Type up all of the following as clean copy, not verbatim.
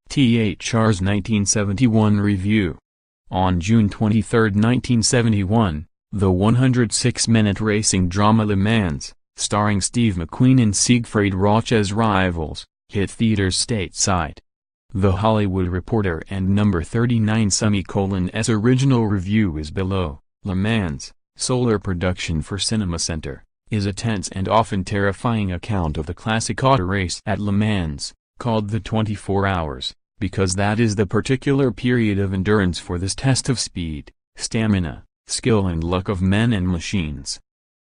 THR's 1971 review. On June 23, 1971, the 106-minute racing drama Le Mans, starring Steve McQueen and Siegfried Rauch as rivals, hit theaters stateside. The Hollywood Reporter and Number 39's original review is below. Le Mans, solar production for Cinema Center, is a tense and often terrifying account of the classic auto race at Le Mans, called the 24 Hours, because that is the particular period of endurance for this test of speed, stamina, skill and luck of men and machines.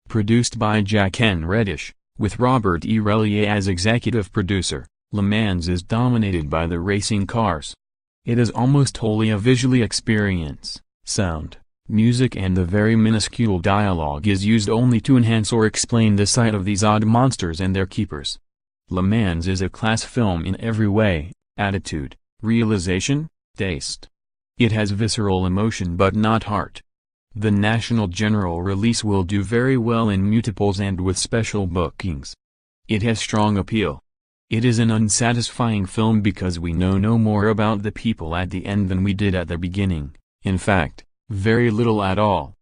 Produced by Jack N. Reddish, with Robert E. Relier as executive producer, Le Mans is dominated by the racing cars. It is almost wholly a visual experience. Sound, music and the very minuscule dialogue is used only to enhance or explain the sight of these odd monsters and their keepers. Le Mans is a class film in every way: attitude, realization, taste. It has visceral emotion but not heart. The national general release will do very well in multiples and with special bookings. It has strong appeal. It is an unsatisfying film because we know no more about the people at the end than we did at the beginning, in fact, very little at all.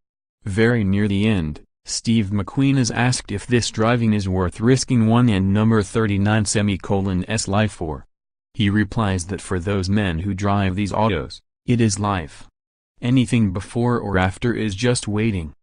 Very near the end, Steve McQueen is asked if this driving is worth risking one and Number 39's life for. He replies that for those men who drive these autos, it is life. Anything before or after is just waiting.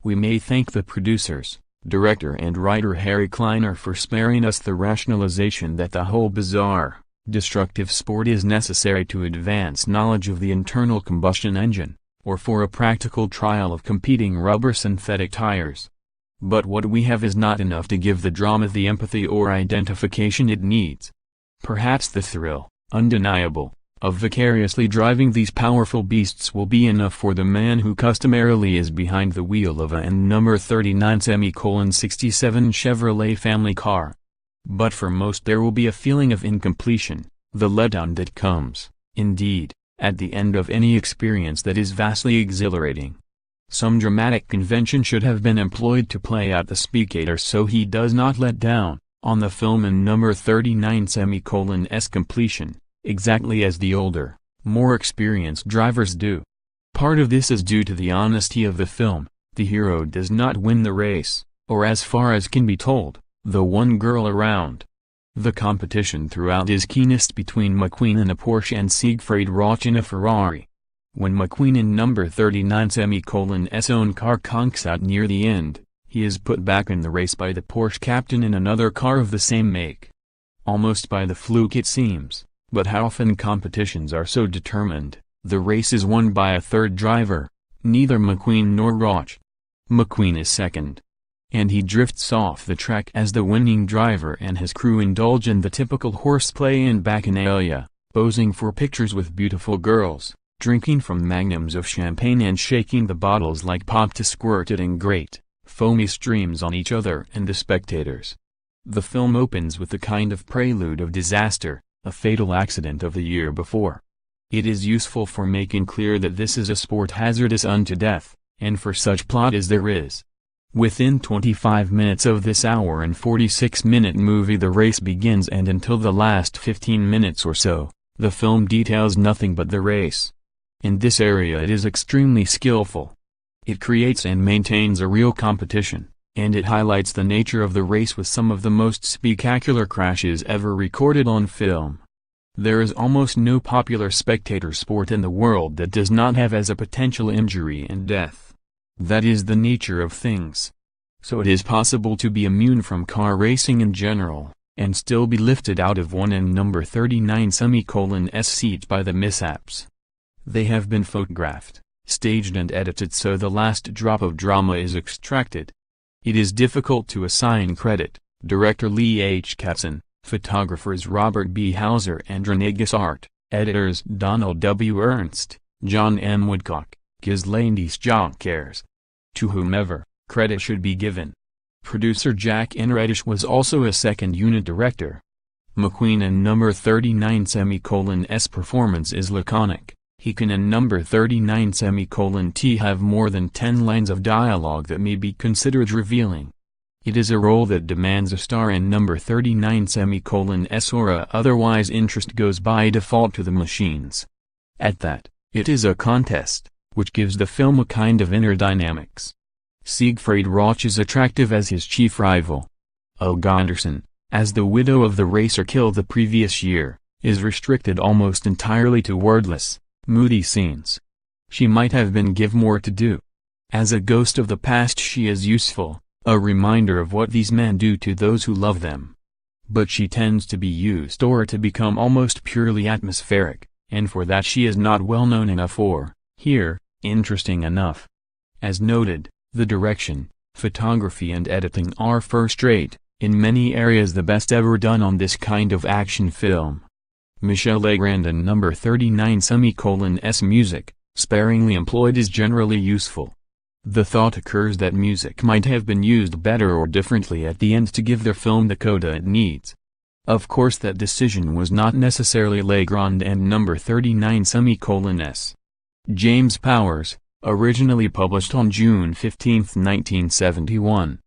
We may thank the producers, director and writer Harry Kleiner for sparing us the rationalization that the whole bizarre, destructive sport is necessary to advance knowledge of the internal combustion engine, or for a practical trial of competing rubber synthetic tires. But what we have is not enough to give the drama the empathy or identification it needs. Perhaps the thrill, undeniable, of vicariously driving these powerful beasts will be enough for the man who customarily is behind the wheel of a Number 39's Chevrolet family car. But for most there will be a feeling of incompletion, the letdown that comes, indeed, at the end of any experience that is vastly exhilarating. Some dramatic convention should have been employed to play out the spectator so he does not let down, on the film in Number 39's completion, exactly as the older, more experienced drivers do. Part of this is due to the honesty of the film. The hero does not win the race, or as far as can be told, the one girl around. The competition throughout is keenest between McQueen in a Porsche and Siegfried Rauch in a Ferrari. When McQueen in Number 39's own car conks out near the end, he is put back in the race by the Porsche captain in another car of the same make. Almost by the fluke it seems, but how often competitions are so determined. The race is won by a third driver, neither McQueen nor Rauch. McQueen is second. And he drifts off the track as the winning driver and his crew indulge in the typical horseplay and bacchanalia, posing for pictures with beautiful girls, drinking from magnums of champagne and shaking the bottles like pop to squirt it in great, foamy streams on each other and the spectators. The film opens with the kind of prelude of disaster, a fatal accident of the year before. It is useful for making clear that this is a sport hazardous unto death, and for such plot as there is. Within 25 minutes of this hour and 46-minute movie the race begins, and until the last 15 minutes or so, the film details nothing but the race. In this area it is extremely skillful. It creates and maintains a real competition, and it highlights the nature of the race with some of the most spectacular crashes ever recorded on film. There is almost no popular spectator sport in the world that does not have as a potential injury and death. That is the nature of things. So it is possible to be immune from car racing in general, and still be lifted out of one and Number 39's seat by the mishaps. They have been photographed, staged and edited so the last drop of drama is extracted. It is difficult to assign credit. Director Lee H. Katzen, photographers Robert B. Hauser and René Guissart, editors Donald W. Ernst, John M. Woodcock, Ghislaine Jonckers. To whomever, credit should be given. Producer Jack N. Reddish was also a second unit director. McQueen and Number 39's performance is laconic. He can and Number 39's have more than 10 lines of dialogue that may be considered revealing. It is a role that demands a star in number 39:S or otherwise interest goes by default to the machines. At that, it is a contest, which gives the film a kind of inner dynamics. Siegfried Rauch is attractive as his chief rival. Helga Andersson, as the widow of the racer killed the previous year, is restricted almost entirely to wordless, moody scenes. She might have been given more to do. As a ghost of the past she is useful, a reminder of what these men do to those who love them. But she tends to be used or to become almost purely atmospheric, and for that she is not well known enough or, here, interesting enough. As noted, the direction, photography and editing are first-rate, in many areas the best ever done on this kind of action film. Michel Legrand and number 39:S music, sparingly employed, is generally useful. The thought occurs that music might have been used better or differently at the end to give the film the coda it needs. Of course that decision was not necessarily Legrand and number 39:S. James Powers, originally published on June 15, 1971.